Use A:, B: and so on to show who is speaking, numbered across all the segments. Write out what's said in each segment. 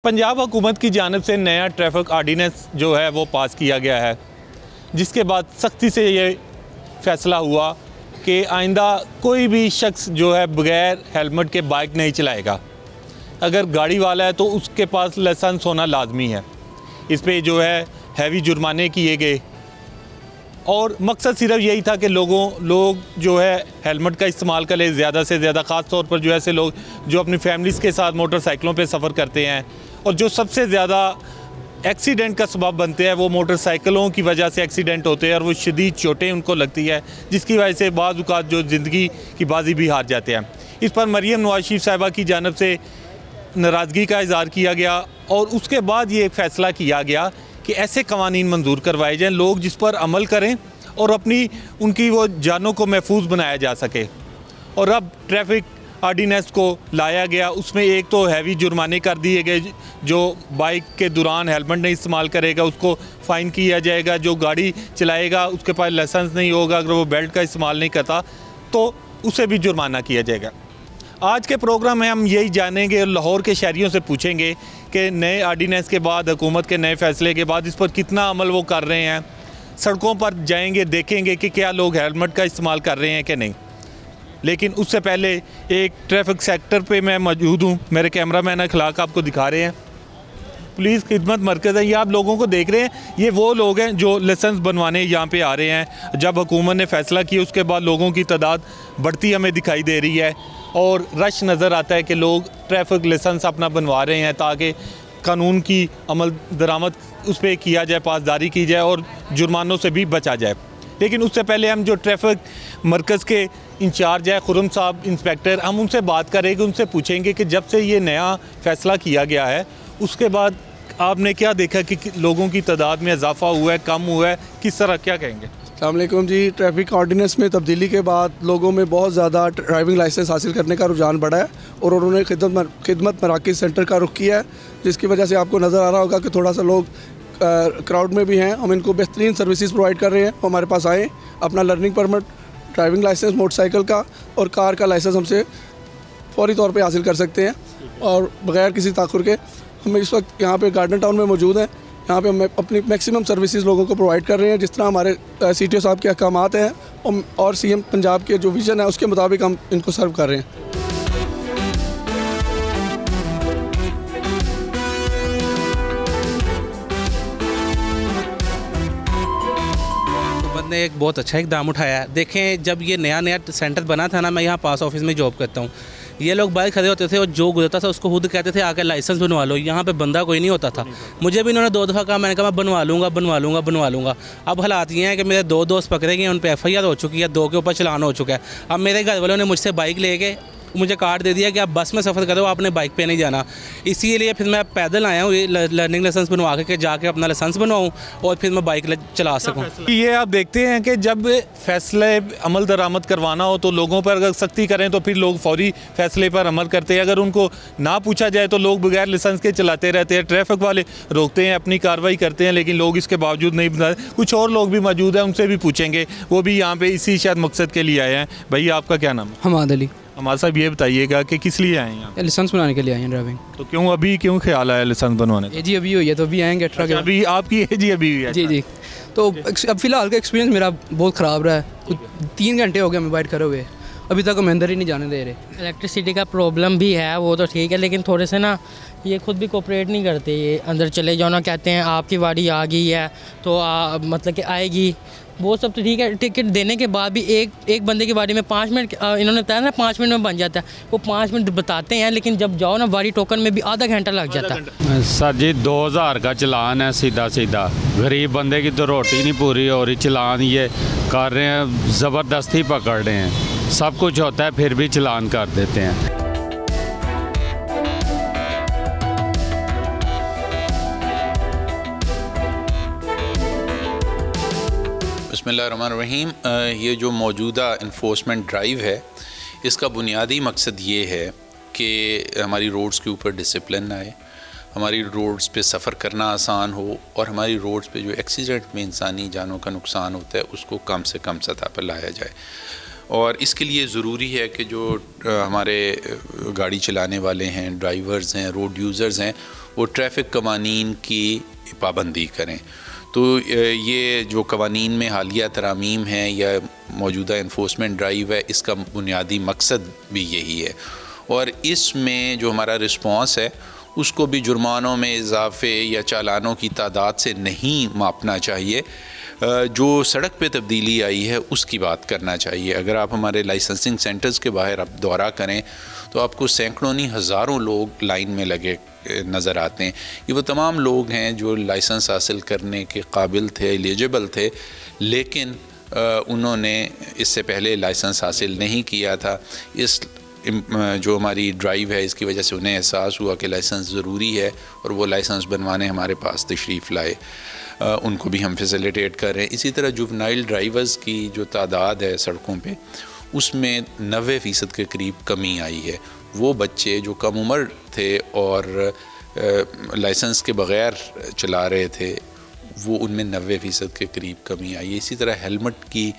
A: पंजाब हुकूमत की जानिब से नया ट्रैफिक आर्डीनेंस जो है वो पास किया गया है, जिसके बाद सख्ती से ये फ़ैसला हुआ कि आइंदा कोई भी शख्स जो है बग़ैर हेलमेट के बाइक नहीं चलाएगा। अगर गाड़ी वाला है तो उसके पास लाइसेंस होना लाजमी है। इस पे जो है हैवी जुर्माने किए गए और मकसद सिर्फ यही था कि लोग जो है हेलमेट का इस्तेमाल करें ज़्यादा से ज़्यादा, ख़ास तौर पर जो ऐसे लोग जो अपनी फैमिलीज़ के साथ मोटरसाइकिलों पे सफ़र करते हैं और जो सबसे ज़्यादा एक्सीडेंट का सबब बनते हैं, वो मोटरसाइकिलों की वजह से एक्सीडेंट होते हैं और वो शदीद चोटें उनको लगती है, जिसकी वजह से बाज़ औक़ात जो ज़िंदगी की बाजी भी हार जाते हैं। इस पर मरियम नवाज़ शरीफ साहिबा की जानिब से नाराज़गी का इज़हार किया गया और उसके बाद ये फ़ैसला किया गया कि ऐसे कवानीन मंजूर करवाए जाएँ, लोग जिस पर अमल करें और उनकी वो जानों को महफूज बनाया जा सके। और अब ट्रैफिक आर्डीनेंस को लाया गया, उसमें एक तो हैवी जुर्माने कर दिए गए, जो बाइक के दौरान हेलमेट नहीं इस्तेमाल करेगा उसको फ़ाइन किया जाएगा, जो गाड़ी चलाएगा उसके पास लाइसेंस नहीं होगा, अगर वो बेल्ट का इस्तेमाल नहीं करता तो उसे भी जुर्माना किया जाएगा। आज के प्रोग्राम में हम यही जानेंगे, लाहौर के शहरियों से पूछेंगे कि नए आर्डीनेंस के बाद, हुकूमत के नए फ़ैसले के बाद इस पर कितना अमल वो कर रहे हैं। सड़कों पर जाएंगे, देखेंगे कि क्या लोग हेलमेट का इस्तेमाल कर रहे हैं कि नहीं। लेकिन उससे पहले एक ट्रैफिक सेक्टर पे मैं मौजूद हूँ, मेरे कैमरामैन अखलाक आपको दिखा रहे हैं। पुलिस खिदमत मरकज़ है, ये आप लोगों को देख रहे हैं, ये वो लोग हैं जो लाइसेंस बनवाने यहाँ पे आ रहे हैं। जब हुकूमत ने फ़ैसला किया उसके बाद लोगों की तादाद बढ़ती हमें दिखाई दे रही है और रश नज़र आता है कि लोग ट्रैफिक लाइसेंस अपना बनवा रहे हैं ताकि कानून की अमल दरामद उस पर किया जाए, पासदारी की जाए और जुर्मानों से भी बचा जाए। लेकिन उससे पहले हम जो ट्रैफिक मरकज़ के इंचार्ज है खुरम साहब इंस्पेक्टर, हम उनसे बात करेंगे, उनसे पूछेंगे कि जब से ये नया फ़ैसला किया गया है उसके बाद आपने क्या देखा कि लोगों की तादाद में इजाफा हुआ है, कम हुआ है, किस तरह, क्या कहेंगे?
B: अस्सलाम वालेकुम जी। ट्रैफिक ऑर्डिनेंस में तब्दीली के बाद लोगों में बहुत ज़्यादा ड्राइविंग लाइसेंस हासिल करने का रुझान बढ़ा है और उन्होंने खिदमत मराकज़ सेंटर का रुख किया है, जिसकी वजह से आपको नज़र आ रहा होगा कि थोड़ा सा लोग क्राउड में भी हैं। हम इनको बेहतरीन सर्विसेज प्रोवाइड कर रहे हैं। हमारे पास आए, अपना learning permit, driving licence motorcycle का और कार का लाइसेंस हमसे फौरी तौर पे हासिल कर सकते हैं और बग़ैर किसी ताख़ुर के। हम इस वक्त यहाँ पे गार्डन टाउन में मौजूद हैं। यहाँ पे हम अपनी मैक्सिमम सर्विसेज लोगों को प्रोवाइड कर रहे हैं, जिस तरह हमारे CTO साहब के अहकामात हैं और CM पंजाब के जो विज़न है उसके मुताबिक हम इनको सर्व कर रहे हैं।
C: ने एक बहुत अच्छा इकदाम उठाया है। देखें, जब ये नया सेंटर बना था ना, मैं यहाँ पास ऑफिस में जॉब करता हूँ, ये लोग बाइक खड़े होते थे और जो गुजरता था उसको खुद कहते थे आके लाइसेंस बनवा लो। यहाँ पे बंदा कोई नहीं होता था। मुझे भी इन्होंने 2 दफ़ा कहा, मैंने कहा मैं बनवा लूँगा। अब हालात ये हैं कि मेरे 2 दोस्त पकड़े गए, उन पर FIR हो चुकी है, 2 के ऊपर चलान हो चुका है। अब मेरे घर वालों ने मुझसे बाइक ले गए, मुझे कार्ड दे दिया कि आप बस में सफ़र करो, आपने बाइक पे नहीं जाना। इसीलिए फिर मैं पैदल आया हूँ लर्निंग लाइसेंस बनवा के जाके अपना लाइसेंस बनवाऊँ और फिर मैं बाइक चला सकूँ।
A: ये आप देखते हैं कि जब फ़ैसले अमल दरामद करवाना हो तो लोगों पर अगर सख्ती करें तो फिर लोग फौरी फ़ैसले पर अमल करते हैं। अगर उनको ना पूछा जाए तो लोग बगैर लाइसेंस के चलाते रहते हैं। ट्रैफिक वाले रोकते हैं, अपनी कार्रवाई करते हैं, लेकिन लोग इसके बावजूद नहीं बताते। कुछ और लोग भी मौजूद हैं, उनसे भी पूछेंगे, वो भी यहाँ पे इसी शायद मकसद के लिए आए हैं। भैया आपका क्या नाम है?
D: हमाद अली।
A: हमारे साहब ये बताइएगा कि किस लिए आए हैं यहाँ?
D: लाइसेंस बनाने के लिए आए हैं ड्राइविंग।
A: तो क्यों ख्याल आया लाइसेंस बनवाने का?
D: जी अभी हुई है तो अभी आएंगे।
A: अच्छा, अभी आपकी एज ही अभी हुई है?
D: जी। तो अब फ़िलहाल का एक्सपीरियंस मेरा बहुत ख़राब रहा है। 3 घंटे हो गए हमें वाइट करे हुए, अभी तक हम अंदर ही नहीं जाने दे रहे।
E: इलेक्ट्रिसिटी का प्रॉब्लम भी है, वो तो ठीक है, लेकिन थोड़े से ना ये खुद भी कोऑपरेट नहीं करते। ये अंदर चले जाओ ना, कहते हैं आपकी बारी आ गई है तो मतलब कि आएगी, वो सब तो ठीक है। टिकट देने के बाद भी एक बंदे की बारी में 5 मिनट इन्होंने बताया ना, 5 मिनट में बन जाता है। वो 5 मिनट बताते हैं, लेकिन जब जाओ ना बारी टोकन में भी आधा घंटा लग जाता है।
F: सर जी 2000 का चलान है, सीधा गरीब बंदे की तो रोटी नहीं पूरी हो रही। चलान ये कर रहे हैं, ज़बरदस्ती पकड़ रहे हैं, सब कुछ होता है फिर भी चलान कर देते हैं।
G: बिस्मिल्लाहिर्रहमानिर्रहीम। ये जो मौजूदा इन्फोर्समेंट ड्राइव है, इसका बुनियादी मकसद ये है कि हमारी रोड्स के ऊपर डिसिप्लिन आए, हमारी रोड्स पे सफ़र करना आसान हो और हमारी रोड्स पे जो एक्सीडेंट में इंसानी जानों का नुकसान होता है उसको कम से कम सतह पर लाया जाए। और इसके लिए ज़रूरी है कि जो हमारे गाड़ी चलाने वाले हैं, ड्राइवर्स हैं, रोड यूज़र्स हैं, वो ट्रैफिक कवानीन की पाबंदी करें। तो ये जो कवानीन में हालिया तरामीम हैं या मौजूदा इन्फोर्समेंट ड्राइव है, इसका बुनियादी मकसद भी यही है। और इसमें जो हमारा रिस्पॉन्स है उसको भी जुर्मानों में इजाफे या चालानों की तादाद से नहीं मापना चाहिए। जो सड़क पे तब्दीली आई है उसकी बात करना चाहिए। अगर आप हमारे लाइसेंसिंग सेंटर्स के बाहर आप दौरा करें तो आपको सैकड़ों नहीं हज़ारों लोग लाइन में लगे नज़र आते हैं। ये वो तमाम लोग हैं जो लाइसेंस हासिल करने के काबिल थे, एलिजिबल थे, लेकिन उन्होंने इससे पहले लाइसेंस हासिल नहीं किया था। इस जो हमारी ड्राइव है इसकी वजह से उन्हें एहसास हुआ कि लाइसेंस ज़रूरी है और वो लाइसेंस बनवाने हमारे पास तशरीफ़ लाए। उनको भी हम फैसिलिटेट कर रहे हैं। इसी तरह जुवेनाइल ड्राइवर्स की जो तादाद है सड़कों पे, उसमें 90% के करीब कमी आई है। वो बच्चे जो कम उम्र थे और लाइसेंस के बग़ैर चला रहे थे, वो उनमें 90% के करीब कमी आई है। इसी तरह हेलमेट की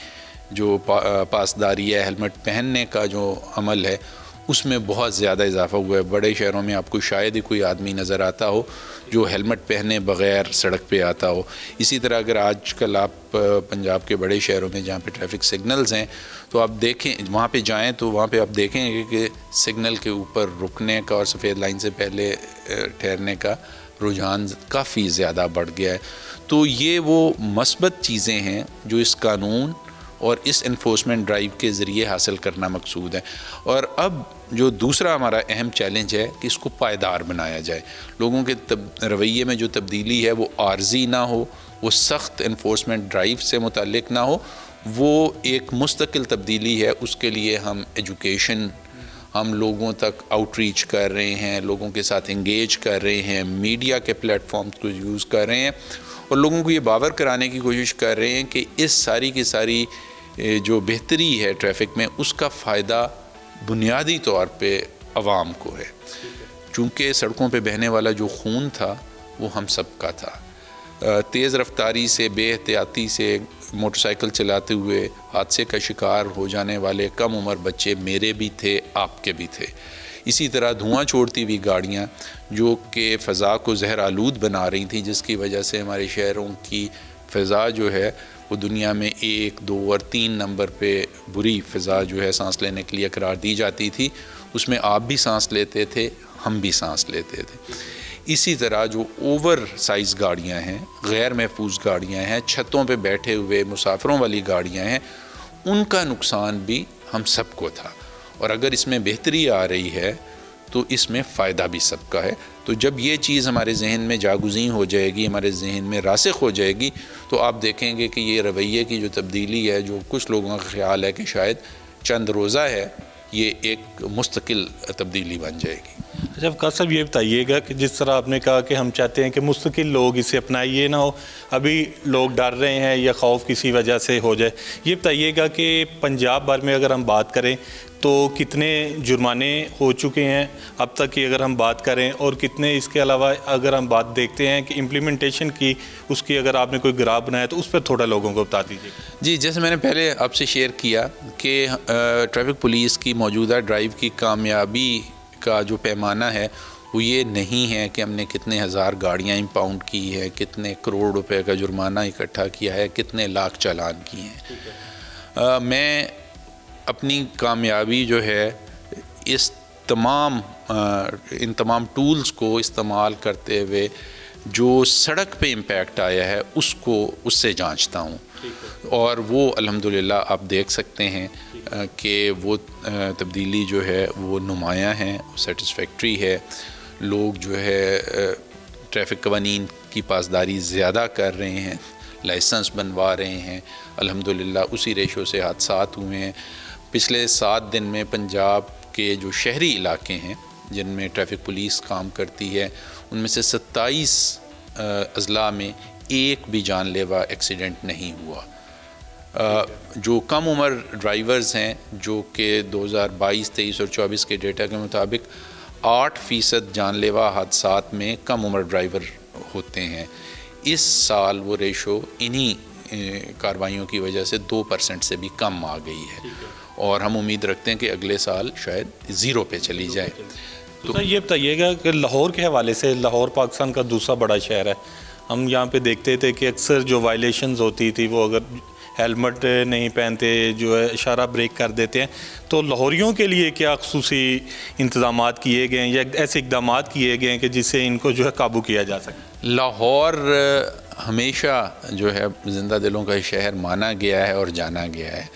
G: जो पासदारी है, हेलमेट पहनने का जो अमल है, उसमें बहुत ज़्यादा इजाफा हुआ है। बड़े शहरों में आपको शायद ही कोई आदमी नज़र आता हो जो हेलमेट पहने बग़ैर सड़क पे आता हो। इसी तरह अगर आजकल आप पंजाब के बड़े शहरों में जहाँ पे ट्रैफिक सिग्नल्स हैं तो आप देखें, वहाँ पे जाएं तो वहाँ पे आप देखेंगे कि सिग्नल के ऊपर रुकने का और सफ़ेद लाइन से पहले ठहरने का रुझान काफ़ी ज़्यादा बढ़ गया है। तो ये वो मस्बत चीज़ें हैं जो इस कानून और इस इन्फोर्समेंट ड्राइव के ज़रिए हासिल करना मकसूद है। और अब जो दूसरा हमारा अहम चैलेंज है कि इसको पायदार बनाया जाए। लोगों के रवैये में जो तब्दीली है वो आर्जी ना हो, वो सख्त इन्फोर्समेंट ड्राइव से मुताल्लिक ना हो, वो एक मुस्तकिल तब्दीली है। उसके लिए हम एजुकेशन, हम लोगों तक आउटरीच कर रहे हैं, लोगों के साथ इंगेज कर रहे हैं, मीडिया के प्लेटफॉर्म्स को यूज़ कर रहे हैं और लोगों को ये बावर कराने की कोशिश कर रहे हैं कि इस सारी की सारी जो बेहतरी है ट्रैफिक में, उसका फ़ायदा बुनियादी तौर पे अवाम को है। चूँकि सड़कों पे बहने वाला जो खून था वो हम सब का था। तेज़ रफ्तारी से, बेहतियाती से मोटरसाइकिल चलाते हुए हादसे का शिकार हो जाने वाले कम उम्र बच्चे मेरे भी थे, आपके भी थे। इसी तरह धुआं छोड़ती हुई गाड़ियाँ जो कि फ़ज़ा को ज़हर आलूद बना रही थी, जिसकी वजह से हमारे शहरों की फ़ज़ा जो है वो दुनिया में 1, 2 और 3 नंबर पे बुरी फ़ज़ा जो है सांस लेने के लिए करार दी जाती थी। उसमें आप भी सांस लेते थे, हम भी सांस लेते थे। इसी तरह जो ओवर साइज़ गाड़ियाँ हैं, गैर महफूज गाड़ियाँ हैं, छतों पे बैठे हुए मुसाफिरों वाली गाड़ियाँ हैं, उनका नुकसान भी हम सबको था। और अगर इसमें बेहतरी आ रही है तो इसमें फ़ायदा भी सबका है। तो जब ये चीज़ हमारे जहन में जागुज़ी हो जाएगी, हमारे जहन में रासिख हो जाएगी, तो आप देखेंगे कि ये रवैये की जो तब्दीली है, जो कुछ लोगों का ख्याल है कि शायद चंद रोज़ा है, ये एक मुस्तकिल तब्दीली बन जाएगी।
A: अच्छा वक़ास साहब, ये बताइएगा कि जिस तरह आपने कहा कि हम चाहते हैं कि मुस्तकिल लोग इसे अपनाएं, ये ना हो अभी लोग डर रहे हैं या खौफ किसी वजह से हो जाए, ये बताइएगा कि पंजाब भर में अगर हम बात करें तो कितने जुर्माने हो चुके हैं अब तक की अगर हम बात करें, और कितने इसके अलावा अगर हम बात देखते हैं कि इम्प्लीमेंटेशन की, उसकी अगर आपने कोई ग्राफ बनाया तो उस पर थोड़ा लोगों को बता दीजिए।
G: जी, जैसे मैंने पहले आपसे शेयर किया कि ट्रैफिक पुलिस की मौजूदा ड्राइव की कामयाबी का जो पैमाना है वो ये नहीं है कि हमने कितने हज़ार गाड़ियाँ इम्पाउंड की है, कितने करोड़ रुपए का जुर्माना इकट्ठा किया है, कितने लाख चालान किए हैं। मैं अपनी कामयाबी जो है इन तमाम टूल्स को इस्तेमाल करते हुए जो सड़क पे इम्पैक्ट आया है उससे जांचता हूँ, और वो अल्हम्दुलिल्लाह आप देख सकते हैं कि वो तब्दीली जो है वो नुमायाँ है, सेटिस्फैक्ट्री है। लोग जो है ट्रैफिक कवानीन की पासदारी ज़्यादा कर रहे हैं, लाइसेंस बनवा रहे हैं। अल्हम्दुलिल्लाह उसी रेशो से हादसात हुए हैं। पिछले 7 दिन में पंजाब के जो शहरी इलाके हैं जिनमें ट्रैफिक पुलिस काम करती है, उनमें से 27 अज़ला में एक भी जानलेवा एक्सीडेंट नहीं हुआ। जो कम उम्र ड्राइवर्स हैं, जो कि 2022, 23 और 24 के डेटा के मुताबिक 8% जानलेवा हादसात में कम उम्र ड्राइवर होते हैं। इस साल वो रेशो इन्हीं कार्रवाइयों की वजह से 2% से भी कम आ गई है। और हम उम्मीद रखते हैं कि अगले साल शायद 0 पे चली जाए।
A: तो सर ये बताइएगा कि लाहौर के हवाले से, लाहौर पाकिस्तान का दूसरा बड़ा शहर है, हम यहाँ पे देखते थे कि अक्सर जो वायलेशंस होती थी वो अगर हेलमेट नहीं पहनते जो है इशारा ब्रेक कर देते हैं, तो लाहौरियों के लिए क्या ख़ुसूसी इंतज़ाम किए गए हैं या ऐसे इक़दाम किए गए हैं कि जिससे इनको जो है काबू किया जा सके?
G: लाहौर हमेशा जो है ज़िंदा दिलों का शहर माना गया है और जाना गया है,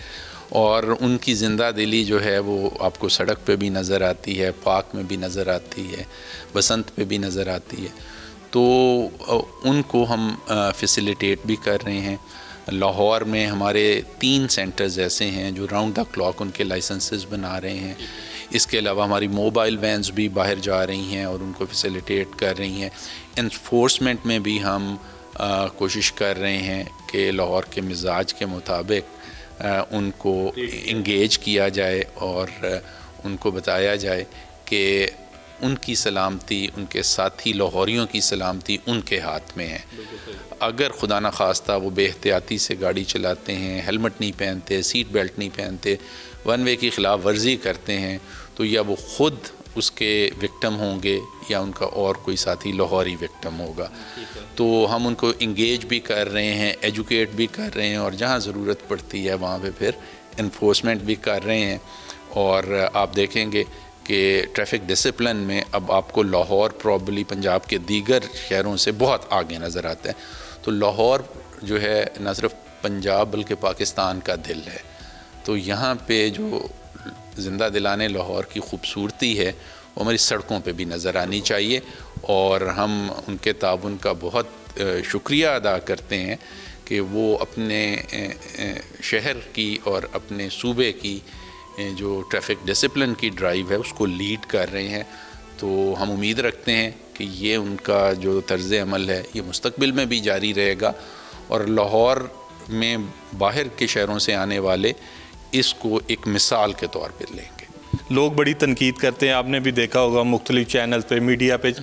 G: और उनकी ज़िंदा दिली जो है वो आपको सड़क पे भी नज़र आती है, पार्क में भी नज़र आती है, बसंत पे भी नज़र आती है। तो उनको हम फैसिलिटेट भी कर रहे हैं। लाहौर में हमारे 3 सेंटर्स ऐसे हैं जो राउंड द क्लॉक उनके लाइसेंसेस बना रहे हैं। इसके अलावा हमारी मोबाइल वैन्स भी बाहर जा रही हैं और उनको फैसिलिटेट कर रही हैं। इन्फोर्समेंट में भी हम कोशिश कर रहे हैं कि लाहौर के मिजाज के मुताबिक उनको इंगेज किया जाए और उनको बताया जाए कि उनकी सलामती, उनके साथी लाहौरियों की सलामती उनके हाथ में है। अगर खुदा न खास्ता वो बेहतियाती से गाड़ी चलाते हैं, हेलमेट नहीं पहनते, सीट बेल्ट नहीं पहनते, वन वे की ख़िलाफ़ वर्जी करते हैं, तो या वो ख़ुद उसके विक्टिम होंगे या उनका और कोई साथी लाहौरी विक्टिम होगा। तो हम उनको इंगेज भी कर रहे हैं, एजुकेट भी कर रहे हैं, और जहाँ ज़रूरत पड़ती है वहाँ पे फिर इन्फोर्समेंट भी कर रहे हैं। और आप देखेंगे कि ट्रैफिक डिसिप्लिन में अब आपको लाहौर प्रॉब्ली पंजाब के दीगर शहरों से बहुत आगे नज़र आता है। तो लाहौर जो है न सिर्फ पंजाब बल्कि पाकिस्तान का दिल है। तो यहाँ पे जो ज़िंदा दिलाने लाहौर की खूबसूरती है वो हमारी सड़कों पे भी नज़र आनी चाहिए, और हम उनके ताउन का बहुत शुक्रिया अदा करते हैं कि वो अपने शहर की और अपने सूबे की जो ट्रैफिक डिसिप्लिन की ड्राइव है उसको लीड कर रहे हैं। तो हम उम्मीद रखते हैं कि ये उनका जो तर्ज़ अमल है ये मुस्तकबिल में भी जारी रहेगा, और लाहौर में बाहर के शहरों से आने वाले इसको एक मिसाल के तौर पर लेंगे।
A: लोग बड़ी तनकीद करते हैं, आपने भी देखा होगा मुख्तलिफ चैनल्स पे, मीडिया पे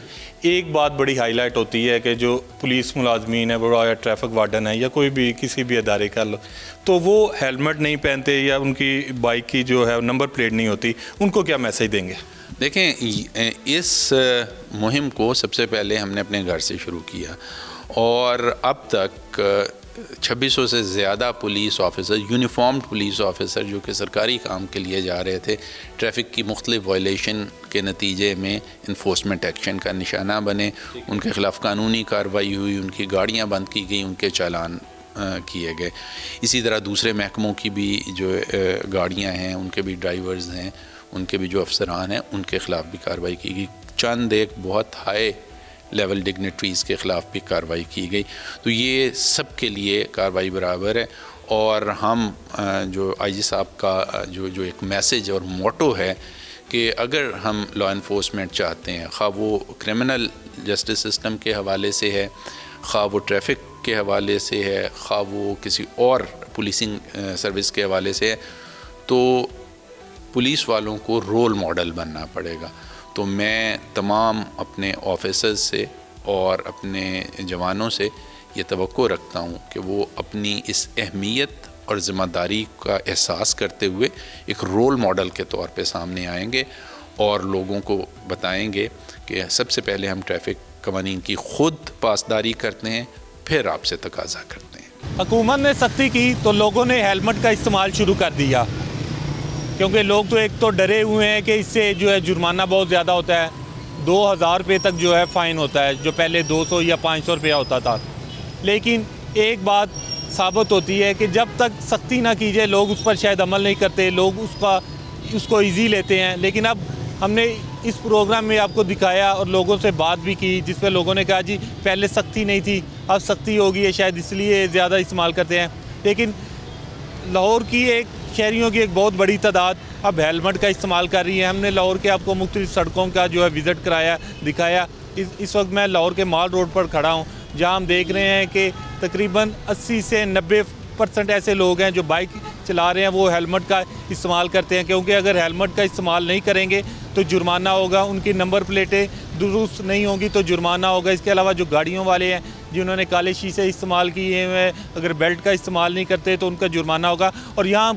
A: एक बात बड़ी हाईलाइट होती है कि जो पुलिस मुलाजमीन है, बड़ा या ट्रैफिक वार्डन है या कोई भी किसी भी अदारे का लो, तो वो हेलमेट नहीं पहनते या उनकी बाइक की जो है नंबर प्लेट नहीं होती, उनको क्या मैसेज देंगे?
G: देखें, इस मुहिम को सबसे पहले हमने अपने घर से शुरू किया, और अब तक 2600 से ज़्यादा police officer, uniformed police officer जो कि सरकारी काम के लिए जा रहे थे, ट्रैफिक की मुख्तलिफ वायलेशन के नतीजे में इन्फोर्समेंट एक्शन का निशाना बने, उनके ख़िलाफ़ कानूनी कार्रवाई हुई, उनकी गाड़ियाँ बंद की गई, उनके चालान किए गए। इसी तरह दूसरे महकमों की भी जो गाड़ियाँ हैं, उनके भी ड्राइवर्स हैं, उनके भी जो अफसरान हैं, उनके ख़िलाफ़ भी कार्रवाई की गई। चंद एक बहुत हाई लेवल डिग्नेटरीज़ के ख़िलाफ़ भी कार्रवाई की गई। तो ये सब के लिए कार्रवाई बराबर है, और हम जो आईजी साहब का जो एक मैसेज और मोटो है कि अगर हम लॉ इन्फोर्समेंट चाहते हैं, खा वो क्रिमिनल जस्टिस सिस्टम के हवाले से है, खा वो ट्रैफिक के हवाले से है, खा वो किसी और पुलिसिंग सर्विस के हवाले से है, तो पुलिस वालों को रोल मॉडल बनना पड़ेगा। तो मैं तमाम अपने ऑफिसर्स से और अपने जवानों से ये तवक्को रखता हूँ कि वो अपनी इस अहमियत और ज़िम्मेदारी का एहसास करते हुए एक रोल मॉडल के तौर पे सामने आएंगे और लोगों को बताएंगे कि सबसे पहले हम ट्रैफिक कवानीन की ख़ुद पासदारी करते हैं, फिर आपसे तकाजा करते हैं।
A: हुकूमत ने सख्ती की तो लोगों ने हेलमेट का इस्तेमाल शुरू कर दिया, क्योंकि लोग तो एक तो डरे हुए हैं कि इससे जो है जुर्माना बहुत ज़्यादा होता है, 2000 रुपये तक जो है फ़ाइन होता है, जो पहले 200 या 500 रुपया होता था। लेकिन एक बात साबित होती है कि जब तक सख्ती ना की जाए लोग उस पर शायद अमल नहीं करते, लोग उसको ईजी लेते हैं। लेकिन अब हमने इस प्रोग्राम में आपको दिखाया और लोगों से बात भी की, जिस पर लोगों ने कहा जी पहले सख्ती नहीं थी, अब सख्ती होगी है, शायद इसलिए ज़्यादा इस्तेमाल करते हैं। लेकिन लाहौर की शहरियों की एक बहुत बड़ी तादाद अब हेलमेट का इस्तेमाल कर रही है। हमने लाहौर के आपको मुख्तलिफ सड़कों का जो है विज़िट कराया, दिखाया। इस वक्त मैं लाहौर के माल रोड पर खड़ा हूँ, जहाँ हम देख रहे हैं कि तकरीबन 80 से 90% ऐसे लोग हैं जो बाइक चला रहे हैं, वो हेलमेट का इस्तेमाल करते हैं, क्योंकि अगर हेलमेट का इस्तेमाल नहीं करेंगे तो जुर्माना होगा, उनकी नंबर प्लेटें दुरुस्त नहीं होंगी तो जुर्माना होगा। इसके अलावा जो गाड़ियों वाले हैं जिन्होंने काले शीशे इस्तेमाल किए हैं, अगर बेल्ट का इस्तेमाल नहीं करते तो उनका जुर्माना होगा। और यहाँ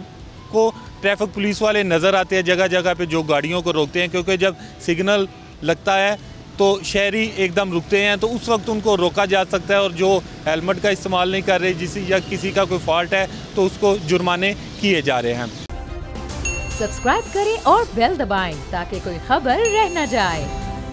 A: को ट्रैफिक पुलिस वाले नज़र आते हैं जगह जगह पे जो गाड़ियों को रोकते हैं, क्योंकि जब सिग्नल लगता है तो शहरी एकदम रुकते हैं, तो उस वक्त उनको रोका जा सकता है। और जो हेलमेट का इस्तेमाल नहीं कर रहे जिसी या किसी का कोई फॉल्ट है तो उसको जुर्माने किए जा रहे हैं।
H: सब्सक्राइब करें और बेल दबाएं ताकि कोई खबर रह न जाए।